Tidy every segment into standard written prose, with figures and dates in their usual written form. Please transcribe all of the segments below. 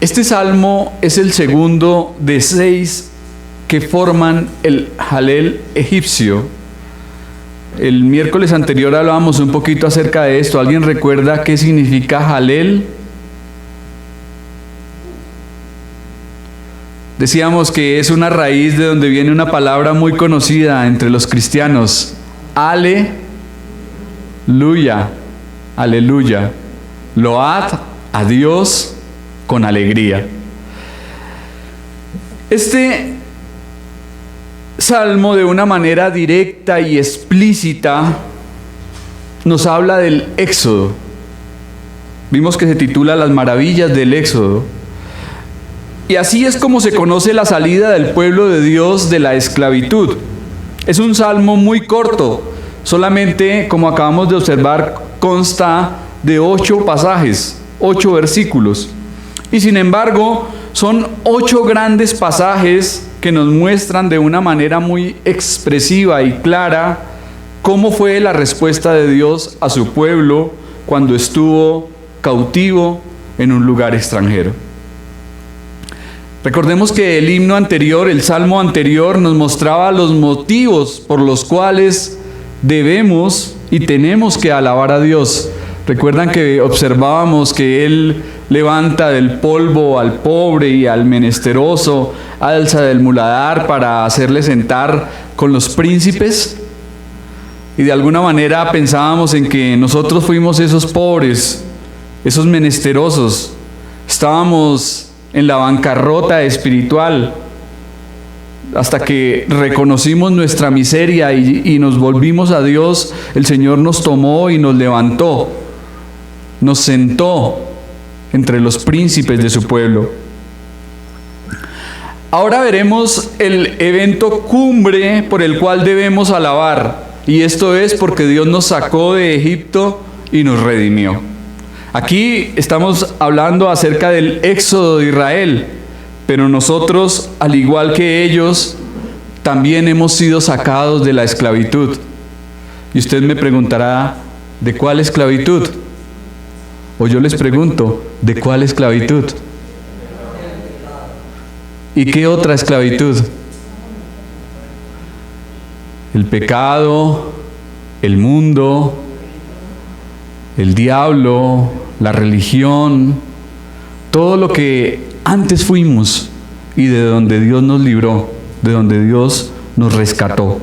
Este salmo es el segundo de 6 que forman el Halel egipcio. El miércoles anterior hablábamos un poquito acerca de esto. ¿Alguien recuerda qué significa Halel? Decíamos que es una raíz de donde viene una palabra muy conocida entre los cristianos. Aleluya, aleluya. Load a Dios con alegría. Este salmo, de una manera directa y explícita, nos habla del Éxodo. Vimos que se titula Las maravillas del Éxodo. Y así es como se conoce la salida del pueblo de Dios de la esclavitud. Es un salmo muy corto, solamente, como acabamos de observar, consta de 8 pasajes, 8 versículos. Y sin embargo, son 8 grandes pasajes que nos muestran de una manera muy expresiva y clara cómo fue la respuesta de Dios a su pueblo cuando estuvo cautivo en un lugar extranjero. Recordemos que el himno anterior, el salmo anterior, nos mostraba los motivos por los cuales debemos y tenemos que alabar a Dios. Recuerdan que observábamos que Él levanta del polvo al pobre y al menesteroso, alza del muladar para hacerle sentar con los príncipes. Y de alguna manera pensábamos en que nosotros fuimos esos pobres, esos menesterosos. Estábamos en la bancarrota espiritual hasta que reconocimos nuestra miseria y nos volvimos a Dios. El Señor nos tomó y nos levantó, nos sentó entre los príncipes de su pueblo. Ahora veremos el evento cumbre por el cual debemos alabar, y esto es porque Dios nos sacó de Egipto y nos redimió. Aquí estamos hablando acerca del éxodo de Israel, pero nosotros, al igual que ellos, también hemos sido sacados de la esclavitud. Y usted me preguntará, ¿de cuál esclavitud? O yo les pregunto, ¿de cuál esclavitud? ¿Y qué otra esclavitud? El pecado, el mundo, el diablo, la religión, todo lo que antes fuimos y de donde Dios nos libró, de donde Dios nos rescató.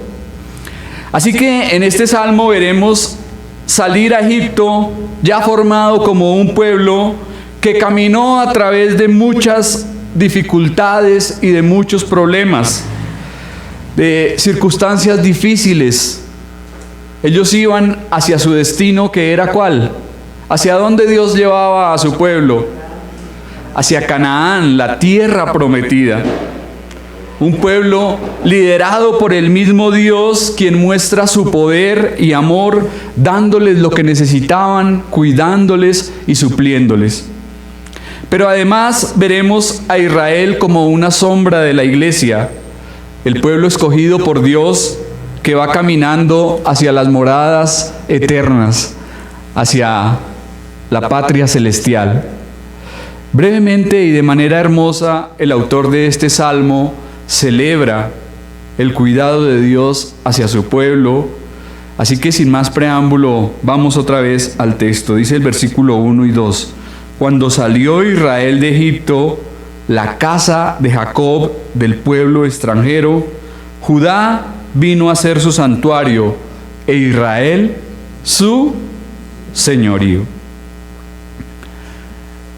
Así que en este salmo veremos salir a Egipto ya formado como un pueblo que caminó a través de muchas dificultades y de muchos problemas, de circunstancias difíciles. Ellos iban hacia su destino, que era ¿cuál? ¿Hacia dónde Dios llevaba a su pueblo? Hacia Canaán, la tierra prometida. Un pueblo liderado por el mismo Dios, quien muestra su poder y amor, dándoles lo que necesitaban, cuidándoles y supliéndoles. Pero además veremos a Israel como una sombra de la iglesia, el pueblo escogido por Dios que va caminando hacia las moradas eternas, hacia la patria celestial. Brevemente y de manera hermosa, el autor de este salmo celebra el cuidado de Dios hacia su pueblo. Así que sin más preámbulo, vamos otra vez al texto. Dice el versículo 1 y 2. Cuando salió Israel de Egipto, la casa de Jacob del pueblo extranjero, Judá vino a ser su santuario e Israel su señorío.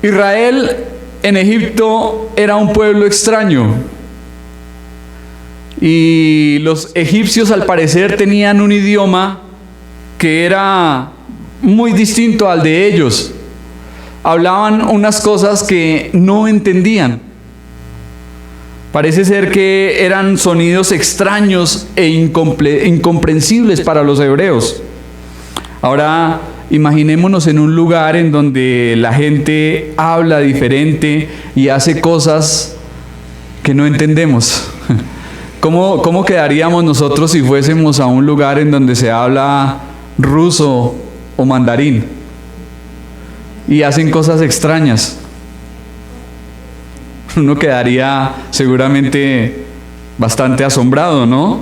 Israel en Egipto era un pueblo extraño. Y los egipcios, al parecer, tenían un idioma que era muy distinto al de ellos. Hablaban unas cosas que no entendían. Parece ser que eran sonidos extraños e incomprensibles para los hebreos. Ahora, imaginémonos en un lugar en donde la gente habla diferente y hace cosas que no entendemos. ¿Cómo quedaríamos nosotros si fuésemos a un lugar en donde se habla ruso o mandarín y hacen cosas extrañas? Uno quedaría seguramente bastante asombrado, ¿no?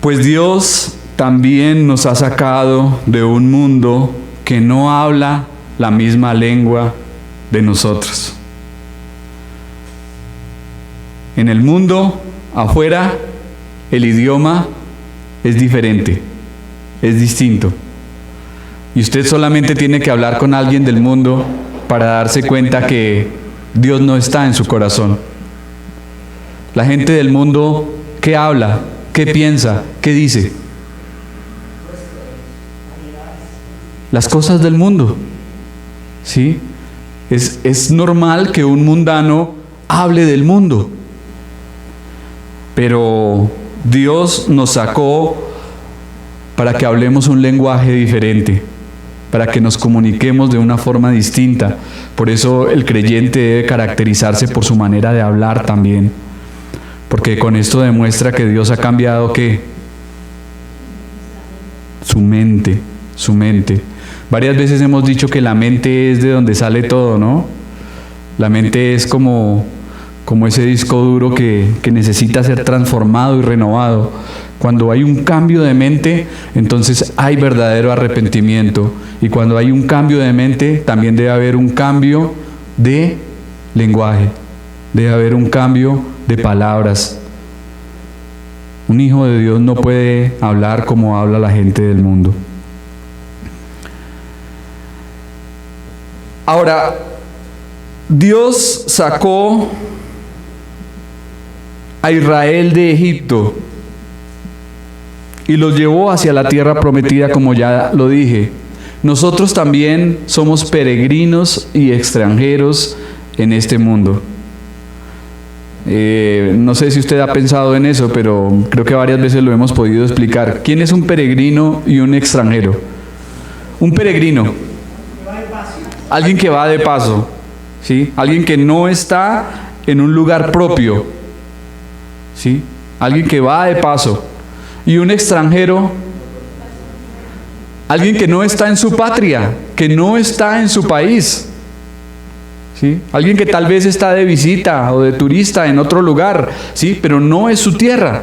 Pues Dios también nos ha sacado de un mundo que no habla la misma lengua de nosotros. En el mundo afuera, el idioma es diferente, es distinto. Y usted solamente tiene que hablar con alguien del mundo para darse cuenta que Dios no está en su corazón. La gente del mundo, ¿qué habla? ¿Qué piensa? ¿Qué dice? Las cosas del mundo. ¿Sí? Es normal que un mundano hable del mundo. Pero Dios nos sacó para que hablemos un lenguaje diferente, para que nos comuniquemos de una forma distinta. Por eso el creyente debe caracterizarse por su manera de hablar también, porque con esto demuestra que Dios ha cambiado ¿qué? Su mente. Varias veces hemos dicho que la mente es de donde sale todo, ¿no? La mente es como ese disco duro que necesita ser transformado y renovado. Cuando hay un cambio de mente, entonces hay verdadero arrepentimiento. Y cuando hay un cambio de mente, también debe haber un cambio de lenguaje. Debe haber un cambio de palabras. Un hijo de Dios no puede hablar como habla la gente del mundo. Ahora, Dios sacó a Israel de Egipto y los llevó hacia la tierra prometida, como ya lo dije. Nosotros también somos peregrinos y extranjeros en este mundo. No sé si usted ha pensado en eso, pero creo que varias veces lo hemos podido explicar. ¿Quién es un peregrino y un extranjero? Un peregrino, alguien que va de paso, ¿sí? Alguien que no está en un lugar propio, ¿sí? Alguien que va de paso. Y un extranjero, alguien que no está en su patria, que no está en su país, ¿sí? Alguien que tal vez está de visita o de turista en otro lugar, ¿sí? Pero no es su tierra.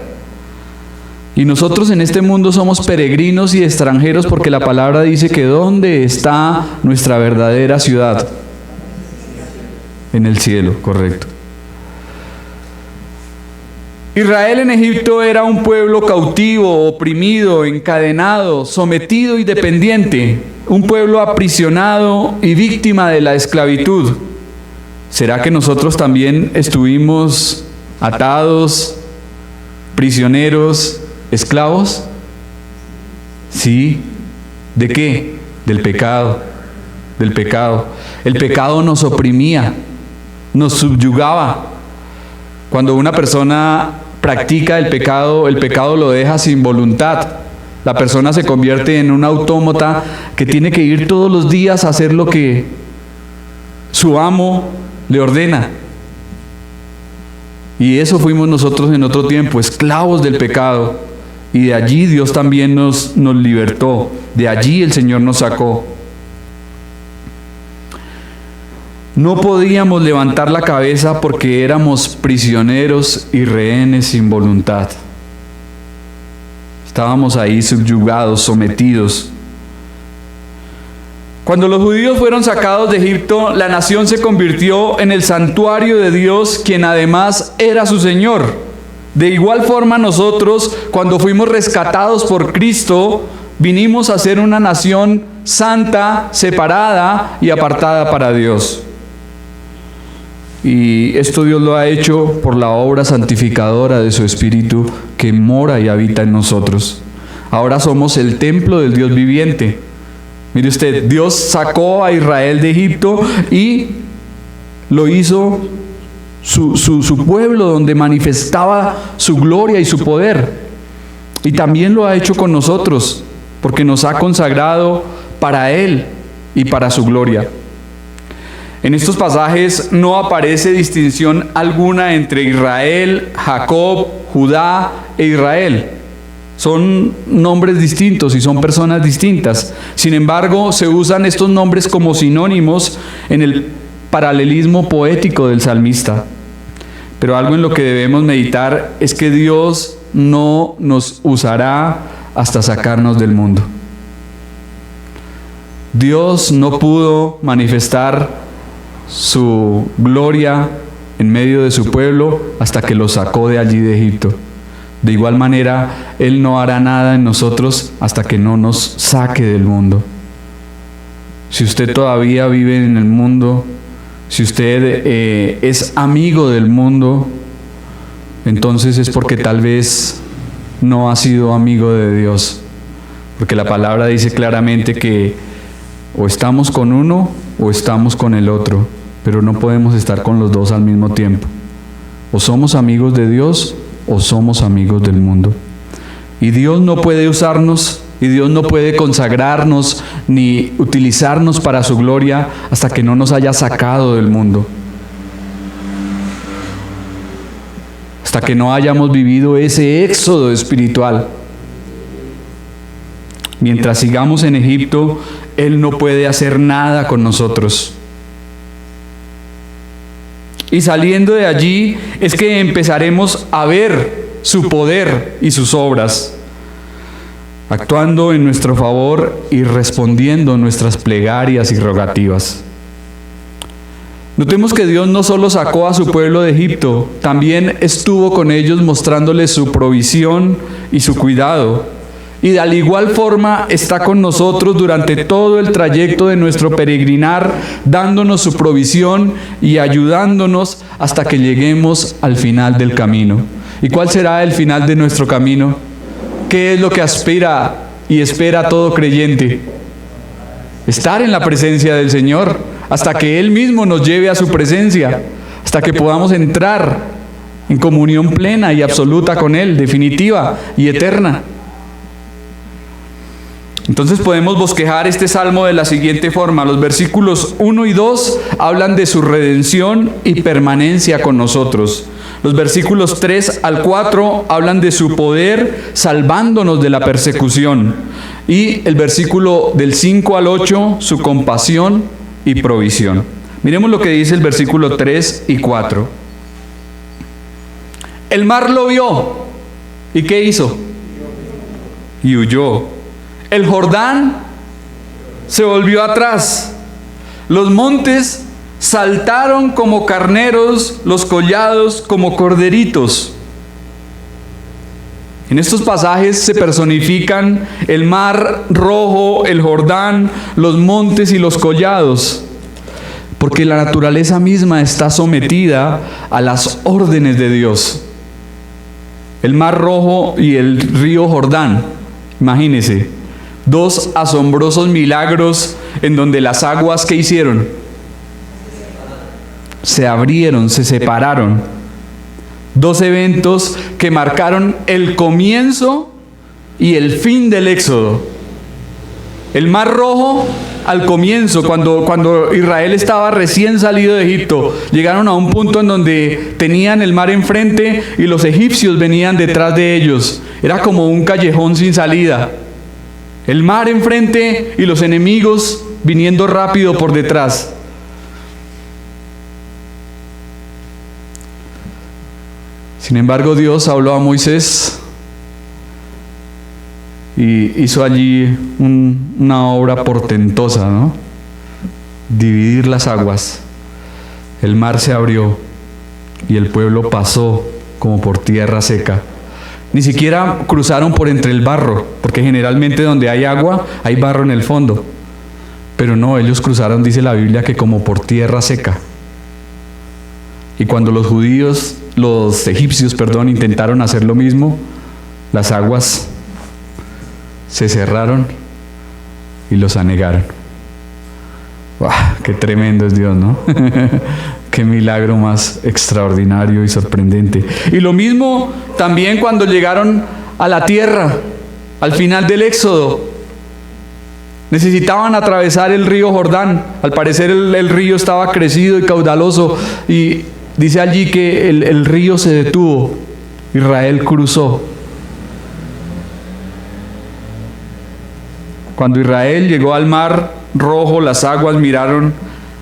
Y nosotros en este mundo somos peregrinos y extranjeros porque la palabra dice que ¿dónde está nuestra verdadera ciudad? En el cielo, correcto. Israel en Egipto era un pueblo cautivo, oprimido, encadenado, sometido y dependiente, un pueblo aprisionado y víctima de la esclavitud. ¿Será que nosotros también estuvimos atados, prisioneros, esclavos? Sí. ¿De qué? Del pecado. El pecado nos oprimía, nos subyugaba. Cuando una persona practica el pecado lo deja sin voluntad. La persona se convierte en un autómata que tiene que ir todos los días a hacer lo que su amo le ordena. Y eso fuimos nosotros en otro tiempo, esclavos del pecado. Y de allí Dios también nos libertó. De allí el Señor nos sacó. No podíamos levantar la cabeza porque éramos prisioneros y rehenes sin voluntad. Estábamos ahí subyugados, sometidos. Cuando los judíos fueron sacados de Egipto, la nación se convirtió en el santuario de Dios, quien además era su Señor. De igual forma nosotros, cuando fuimos rescatados por Cristo, vinimos a ser una nación santa, separada y apartada para Dios. Y esto Dios lo ha hecho por la obra santificadora de su Espíritu que mora y habita en nosotros. Ahora somos el templo del Dios viviente. Mire usted, Dios sacó a Israel de Egipto y lo hizo su pueblo, donde manifestaba su gloria y su poder. Y también lo ha hecho con nosotros, porque nos ha consagrado para Él y para su gloria. En estos pasajes no aparece distinción alguna entre Israel, Jacob, Judá e Israel. Son nombres distintos y son personas distintas. Sin embargo, se usan estos nombres como sinónimos en paralelismo poético del salmista. Pero algo en lo que debemos meditar es que Dios no nos usará hasta sacarnos del mundo. Dios no pudo manifestar su gloria en medio de su pueblo hasta que los sacó de allí de Egipto. De igual manera, Él no hará nada en nosotros hasta que no nos saque del mundo. Si usted todavía vive en el mundo, si usted es amigo del mundo, entonces es porque tal vez no ha sido amigo de Dios. Porque la palabra dice claramente que o estamos con uno o estamos con el otro, pero no podemos estar con los dos al mismo tiempo. O somos amigos de Dios o somos amigos del mundo. Y Dios no puede usarnos, y Dios no puede consagrarnos ni utilizarnos para su gloria hasta que no nos haya sacado del mundo. Hasta que no hayamos vivido ese éxodo espiritual. Mientras sigamos en Egipto, Él no puede hacer nada con nosotros. Y saliendo de allí es que empezaremos a ver su poder y sus obras, actuando en nuestro favor y respondiendo nuestras plegarias y rogativas. Notemos que Dios no solo sacó a su pueblo de Egipto, también estuvo con ellos mostrándoles su provisión y su cuidado. Y de al igual forma está con nosotros durante todo el trayecto de nuestro peregrinar, dándonos su provisión y ayudándonos hasta que lleguemos al final del camino. ¿Y cuál será el final de nuestro camino? ¿Qué es lo que aspira y espera todo creyente? Estar en la presencia del Señor, hasta que Él mismo nos lleve a su presencia, hasta que podamos entrar en comunión plena y absoluta con Él, definitiva y eterna. Entonces podemos bosquejar este salmo de la siguiente forma. Los versículos 1 y 2 hablan de su redención y permanencia con nosotros. Los versículos 3 al 4 hablan de su poder salvándonos de la persecución. Y el versículo del 5 al 8, su compasión y provisión. Miremos lo que dice el versículo 3 y 4. El mar lo vio. ¿Y qué hizo? Y huyó. El Jordán se volvió atrás. Los montes saltaron como carneros, los collados como corderitos. En estos pasajes se personifican el mar rojo, el Jordán, los montes y los collados, porque la naturaleza misma está sometida a las órdenes de Dios. El mar rojo y el río Jordán, imagínense. Dos asombrosos milagros en donde las aguas, ¿qué hicieron? Se abrieron, se separaron. Dos eventos que marcaron el comienzo y el fin del éxodo. El Mar Rojo al comienzo, cuando Israel estaba recién salido de Egipto, llegaron a un punto en donde tenían el mar enfrente y los egipcios venían detrás de ellos. Era como un callejón sin salida. El mar enfrente y los enemigos viniendo rápido por detrás. Sin embargo, Dios habló a Moisés y hizo allí una obra portentosa, ¿no? Dividir las aguas. El mar se abrió y el pueblo pasó como por tierra seca. Ni siquiera cruzaron por entre el barro, porque generalmente donde hay agua, hay barro en el fondo. Pero no, ellos cruzaron, dice la Biblia, que como por tierra seca. Y cuando los egipcios, intentaron hacer lo mismo, las aguas se cerraron y los anegaron. ¡Wow! ¡Qué tremendo es Dios!, ¿no? ¡Qué milagro más extraordinario y sorprendente! Y lo mismo también cuando llegaron a la tierra, al final del éxodo. Necesitaban atravesar el río Jordán. Al parecer el río estaba crecido y caudaloso. Y dice allí que el río se detuvo. Israel cruzó. Cuando Israel llegó al mar Rojo, las aguas miraron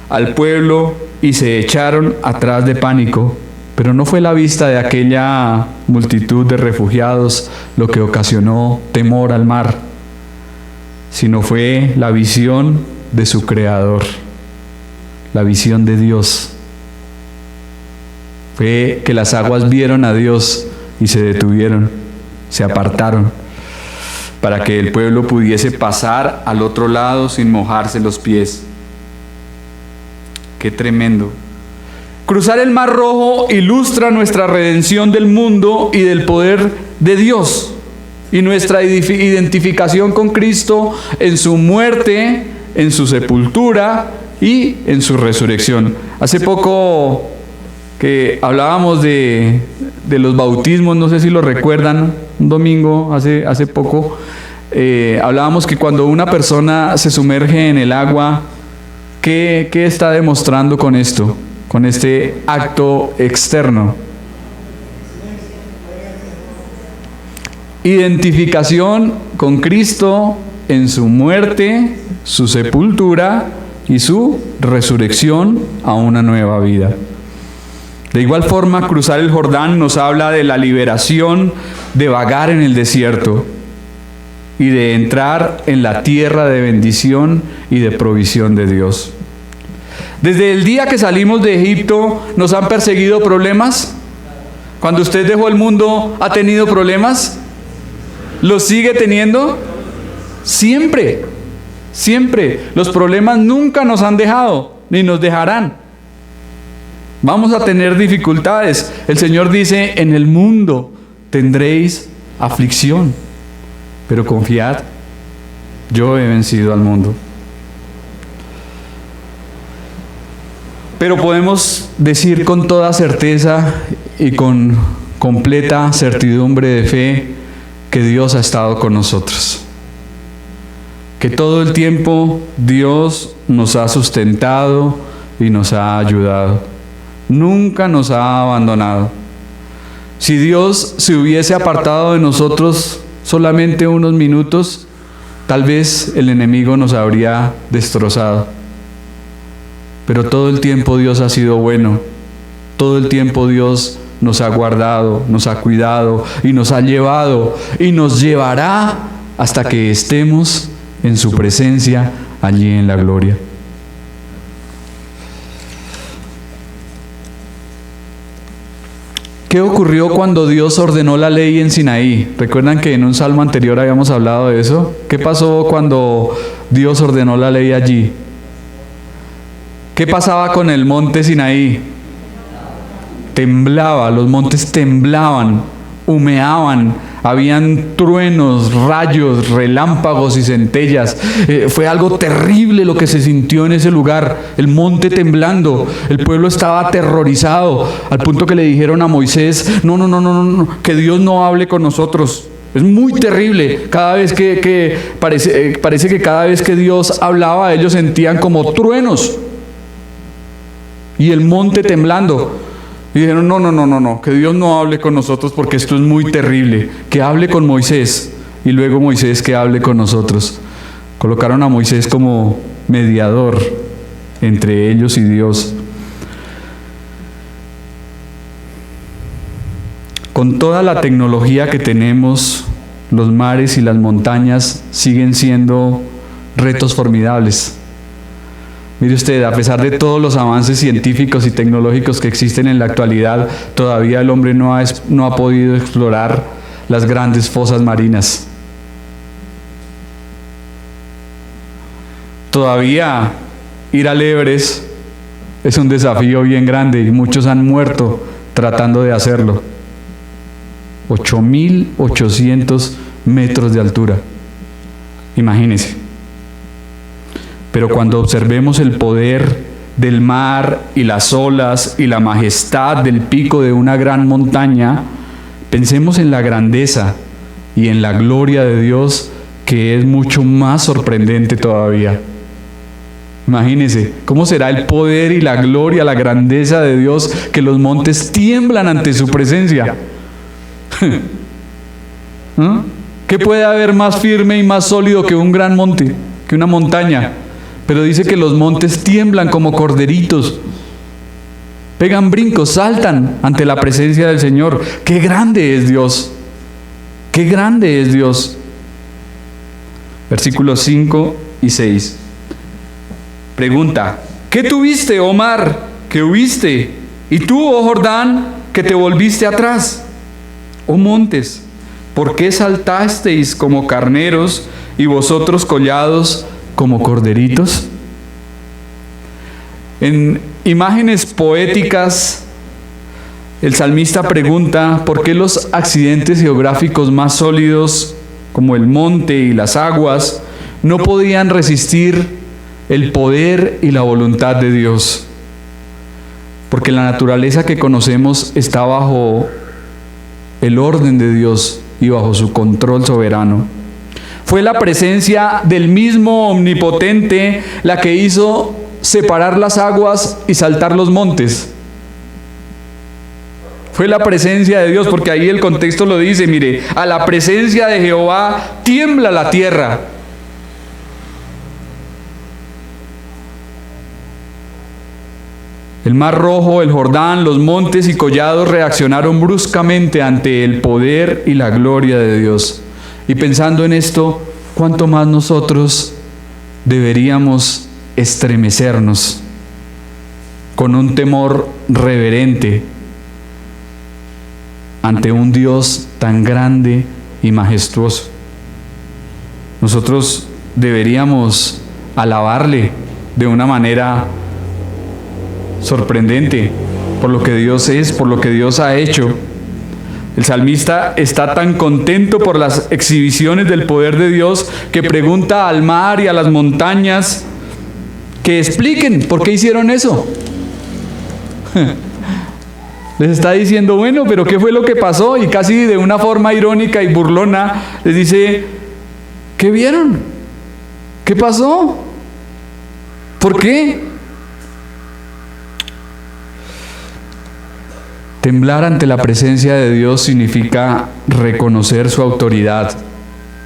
al pueblo y se echaron atrás de pánico, pero no fue la vista de aquella multitud de refugiados lo que ocasionó temor al mar, sino fue la visión de su Creador, la visión de Dios. Fue que las aguas vieron a Dios y se detuvieron, se apartaron, para que el pueblo pudiese pasar al otro lado sin mojarse los pies. ¡Qué tremendo! Cruzar el Mar Rojo ilustra nuestra redención del mundo y del poder de Dios, y nuestra identificación con Cristo en su muerte, en su sepultura y en su resurrección. Hace poco que hablábamos de los bautismos, no sé si lo recuerdan, un domingo hace poco, hablábamos que cuando una persona se sumerge en el agua, ¿qué está demostrando con esto? Con este acto externo. Identificación con Cristo en su muerte, su sepultura y su resurrección a una nueva vida. De igual forma, cruzar el Jordán nos habla de la liberación de vagar en el desierto y de entrar en la tierra de bendición y de provisión de Dios. Desde el día que salimos de Egipto, ¿nos han perseguido problemas? Cuando usted dejó el mundo, ¿ha tenido problemas? ¿Los sigue teniendo? Siempre, siempre. Los problemas nunca nos han dejado, ni nos dejarán. Vamos a tener dificultades. El Señor dice, en el mundo tendréis aflicción, pero confiad, yo he vencido al mundo. Pero podemos decir con toda certeza y con completa certidumbre de fe que Dios ha estado con nosotros. Que todo el tiempo Dios nos ha sustentado y nos ha ayudado. Nunca nos ha abandonado. Si Dios se hubiese apartado de nosotros solamente unos minutos, tal vez el enemigo nos habría destrozado. Pero todo el tiempo Dios ha sido bueno. Todo el tiempo Dios nos ha guardado, nos ha cuidado y nos ha llevado y nos llevará hasta que estemos en su presencia allí en la gloria. ¿Qué ocurrió cuando Dios ordenó la ley en Sinaí? ¿Recuerdan que en un salmo anterior habíamos hablado de eso? ¿Qué pasó cuando Dios ordenó la ley allí? ¿Qué pasaba con el monte Sinaí? Temblaba, los montes temblaban, humeaban, habían truenos, rayos, relámpagos y centellas. Fue algo terrible lo que se sintió en ese lugar, el monte temblando. El pueblo estaba aterrorizado, al punto que le dijeron a Moisés, no, que Dios no hable con nosotros. Es muy terrible. Cada vez que parece que cada vez que Dios hablaba, ellos sentían como truenos. Y el monte temblando. Y dijeron, no, que Dios no hable con nosotros porque esto es muy terrible. Que hable con Moisés. Y luego Moisés que hable con nosotros. Colocaron a Moisés como mediador entre ellos y Dios. Con toda la tecnología que tenemos, los mares y las montañas siguen siendo retos formidables. Mire usted, a pesar de todos los avances científicos y tecnológicos que existen en la actualidad, todavía el hombre no ha podido explorar las grandes fosas marinas. Todavía ir al Everest es un desafío bien grande y muchos han muerto tratando de hacerlo. 8.800 metros de altura. Imagínense. Pero cuando observemos el poder del mar y las olas y la majestad del pico de una gran montaña, pensemos en la grandeza y en la gloria de Dios, que es mucho más sorprendente todavía. Imagínense, ¿cómo será el poder y la gloria, la grandeza de Dios, que los montes tiemblan ante su presencia? ¿Qué puede haber más firme y más sólido que un gran monte, que una montaña? Pero dice que los montes tiemblan como corderitos. pegan brincos, saltan ante la presencia del Señor. ¡Qué grande es Dios! ¡Qué grande es Dios! Versículos 5 y 6. Pregunta: ¿qué tuviste, oh mar, que huiste? Y tú, oh Jordán, que te volviste atrás. Oh montes, ¿por qué saltasteis como carneros y vosotros collados como corderitos? En imágenes poéticas, el salmista pregunta por qué los accidentes geográficos más sólidos, como el monte y las aguas, no podían resistir el poder y la voluntad de Dios. Porque la naturaleza que conocemos está bajo el orden de Dios y bajo su control soberano. Fue la presencia del mismo Omnipotente la que hizo separar las aguas y saltar los montes. Fue la presencia de Dios, porque ahí el contexto lo dice, mire, a la presencia de Jehová tiembla la tierra. El Mar Rojo, el Jordán, los montes y collados reaccionaron bruscamente ante el poder y la gloria de Dios. Y pensando en esto, ¿cuánto más nosotros deberíamos estremecernos con un temor reverente ante un Dios tan grande y majestuoso? Nosotros deberíamos alabarle de una manera sorprendente por lo que Dios es, por lo que Dios ha hecho. El salmista está tan contento por las exhibiciones del poder de Dios que pregunta al mar y a las montañas que expliquen por qué hicieron eso. Les está diciendo, bueno, pero ¿qué fue lo que pasó? Y casi de una forma irónica y burlona les dice, ¿qué vieron? ¿Qué pasó? ¿Por qué? Temblar ante la presencia de Dios significa reconocer su autoridad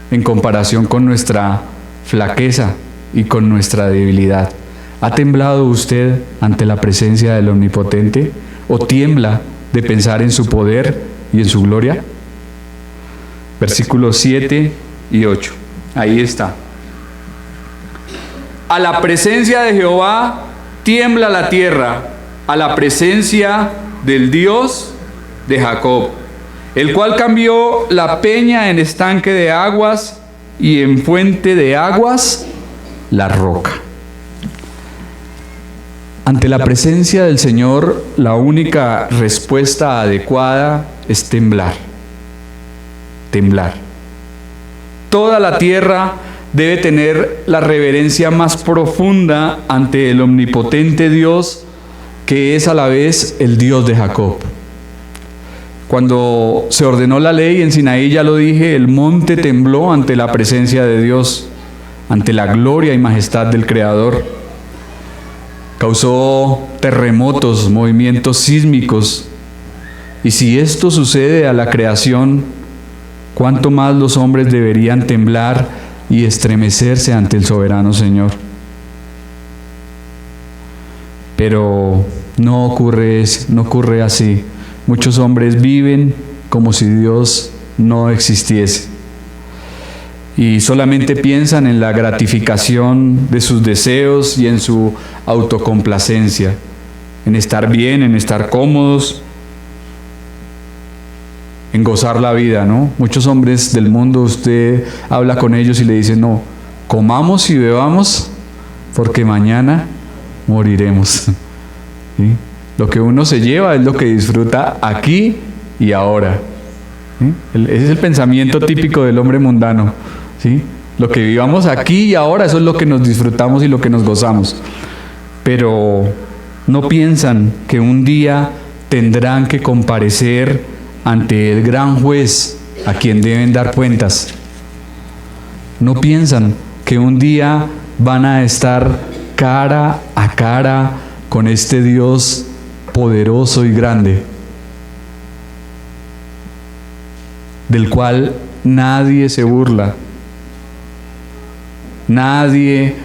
en comparación con nuestra flaqueza y con nuestra debilidad. ¿Ha temblado usted ante la presencia del Omnipotente? ¿O tiembla de pensar en su poder y en su gloria? Versículos 7 y 8. Ahí está. A la presencia de Jehová tiembla la tierra, a la presencia del Dios de Jacob, el cual cambió la peña en estanque de aguas y en fuente de aguas la roca. Ante la presencia del Señor, la única respuesta adecuada es temblar. Temblar. Toda la tierra debe tener la reverencia más profunda ante el omnipotente Dios, que es a la vez el Dios de Jacob. Cuando se ordenó la ley en Sinaí, ya lo dije, el monte tembló ante la presencia de Dios, ante la gloria y majestad del Creador. Causó terremotos, movimientos sísmicos. Y si esto sucede a la creación, ¿cuánto más los hombres deberían temblar y estremecerse ante el soberano Señor? Pero no ocurre así. Muchos hombres viven como si Dios no existiese y solamente piensan en la gratificación de sus deseos y en su autocomplacencia, en estar bien, en estar cómodos, en gozar la vida, ¿no? Muchos hombres del mundo, usted habla con ellos y le dicen, no, comamos y bebamos porque mañana moriremos. ¿Sí? Lo que uno se lleva es lo que disfruta aquí y ahora. ¿Sí? Ese es el pensamiento típico del hombre mundano. ¿Sí? Lo que vivamos aquí y ahora, eso es lo que nos disfrutamos y lo que nos gozamos. Pero no piensan que un día tendrán que comparecer ante el gran juez a quien deben dar cuentas. No piensan que un día van a estar cara a cara con este Dios poderoso y grande, del cual nadie se burla, nadie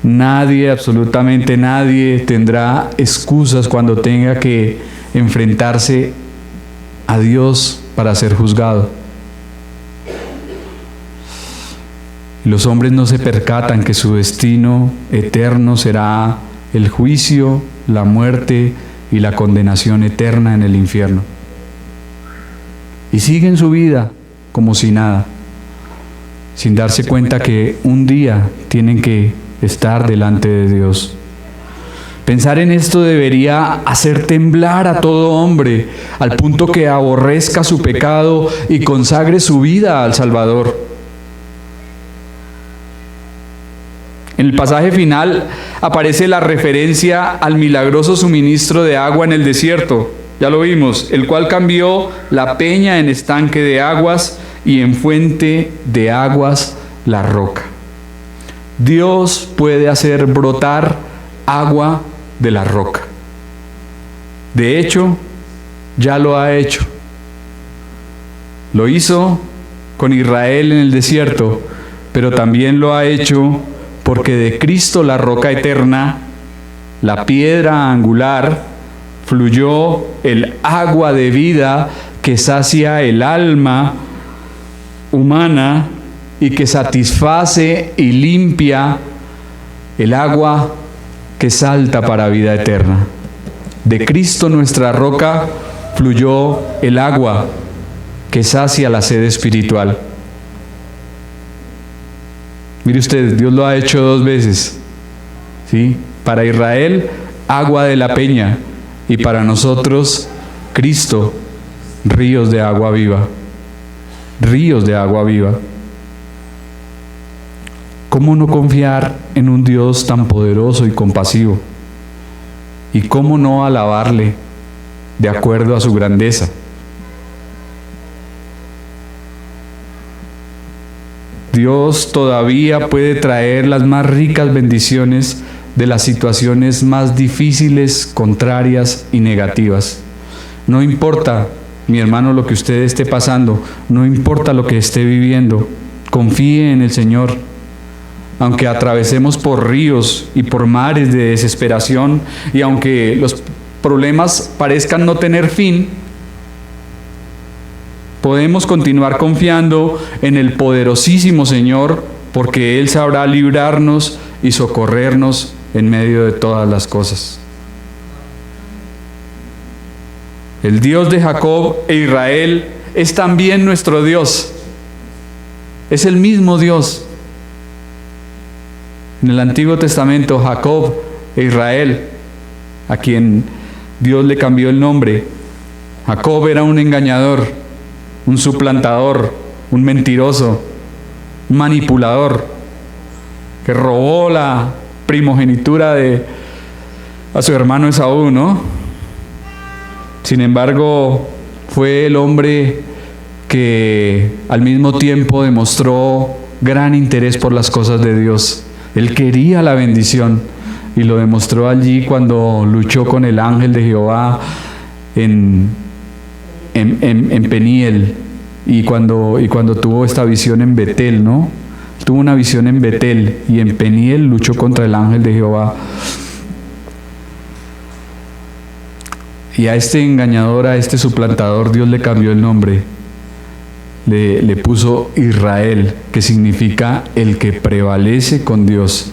Nadie, absolutamente nadie, tendrá excusas cuando tenga que enfrentarse a Dios para ser juzgado. Los hombres no se percatan que su destino eterno será el juicio, la muerte y la condenación eterna en el infierno. Y siguen su vida como si nada, sin darse cuenta que un día tienen que estar delante de Dios. Pensar en esto debería hacer temblar a todo hombre, al punto que aborrezca su pecado y consagre su vida al Salvador. En el pasaje final aparece la referencia al milagroso suministro de agua en el desierto. Ya lo vimos, el cual cambió la peña en estanque de aguas y en fuente de aguas la roca. Dios puede hacer brotar agua de la roca. De hecho, ya lo ha hecho. Lo hizo con Israel en el desierto, pero también lo ha hecho porque de Cristo, la roca eterna, la piedra angular, fluyó el agua de vida que sacia el alma humana y que satisface y limpia, el agua que salta para vida eterna. De Cristo, nuestra roca, fluyó el agua que sacia la sed espiritual. Mire usted, Dios lo ha hecho 2 veces, ¿sí? Para Israel, agua de la peña, y para nosotros, Cristo, ríos de agua viva. Ríos de agua viva. ¿Cómo no confiar en un Dios tan poderoso y compasivo? ¿Y cómo no alabarle de acuerdo a su grandeza? Dios todavía puede traer las más ricas bendiciones de las situaciones más difíciles, contrarias y negativas. No importa, mi hermano, lo que usted esté pasando, no importa lo que esté viviendo, confíe en el Señor. Aunque atravesemos por ríos y por mares de desesperación, y aunque los problemas parezcan no tener fin, podemos continuar confiando en el poderosísimo Señor, porque Él sabrá librarnos y socorrernos en medio de todas las cosas. El Dios de Jacob e Israel es también nuestro Dios. Es el mismo Dios. En el Antiguo Testamento, Jacob e Israel, a quien Dios le cambió el nombre. Jacob era un engañador, un suplantador, un mentiroso, un manipulador, que robó la primogenitura a su hermano Esaú, ¿no? Sin embargo, fue el hombre que al mismo tiempo demostró gran interés por las cosas de Dios. Él quería la bendición y lo demostró allí cuando luchó con el ángel de Jehová en Peniel y cuando tuvo esta visión en Betel, ¿no? Tuvo una visión en Betel y en Peniel luchó contra el ángel de Jehová. Y a este engañador, a este suplantador, Dios le cambió el nombre. Le puso Israel, que significa el que prevalece con Dios.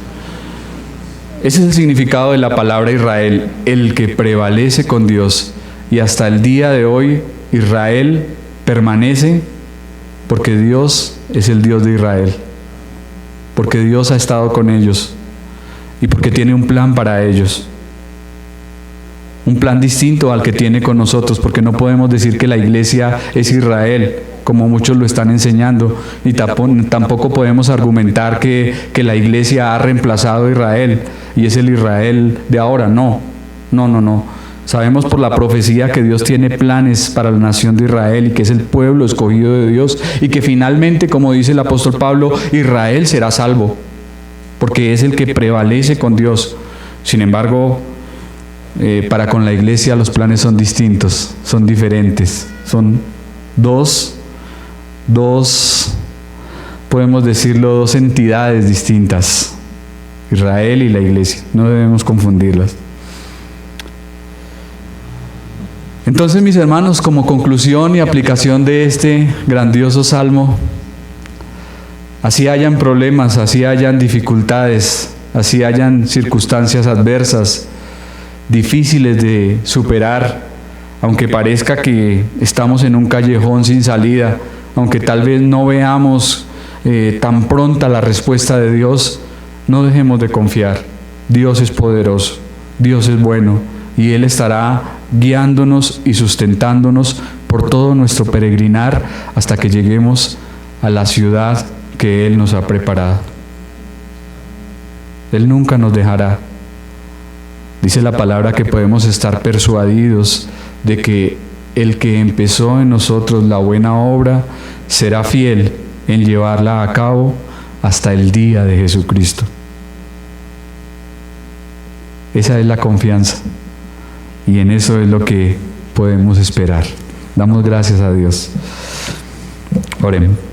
Ese es el significado de la palabra Israel, el que prevalece con Dios. Y hasta el día de hoy, Israel permanece porque Dios es el Dios de Israel. Porque Dios ha estado con ellos y porque tiene un plan para ellos. Un plan distinto al que tiene con nosotros, porque no podemos decir que la iglesia es Israel, como muchos lo están enseñando, y tampoco podemos argumentar que la iglesia ha reemplazado a Israel y es el Israel de ahora. No. Sabemos por la profecía que Dios tiene planes para la nación de Israel y que es el pueblo escogido de Dios y que finalmente, como dice el apóstol Pablo, Israel será salvo, porque es el que prevalece con Dios. Sin embargo, para con la iglesia los planes son distintos, son diferentes, son dos, podemos decirlo, dos entidades distintas. Israel y la iglesia. No debemos confundirlas. Entonces, mis hermanos, como conclusión y aplicación de este grandioso salmo, así hayan problemas, así hayan dificultades, así hayan circunstancias adversas, difíciles de superar, aunque parezca que estamos en un callejón sin salida, aunque tal vez no veamos tan pronta la respuesta de Dios, no dejemos de confiar. Dios es poderoso, Dios es bueno, y Él estará guiándonos y sustentándonos por todo nuestro peregrinar hasta que lleguemos a la ciudad que Él nos ha preparado. Él nunca nos dejará. Dice la palabra que podemos estar persuadidos de que el que empezó en nosotros la buena obra será fiel en llevarla a cabo hasta el día de Jesucristo. Esa es la confianza. Y en eso es lo que podemos esperar. Damos gracias a Dios. Oremos.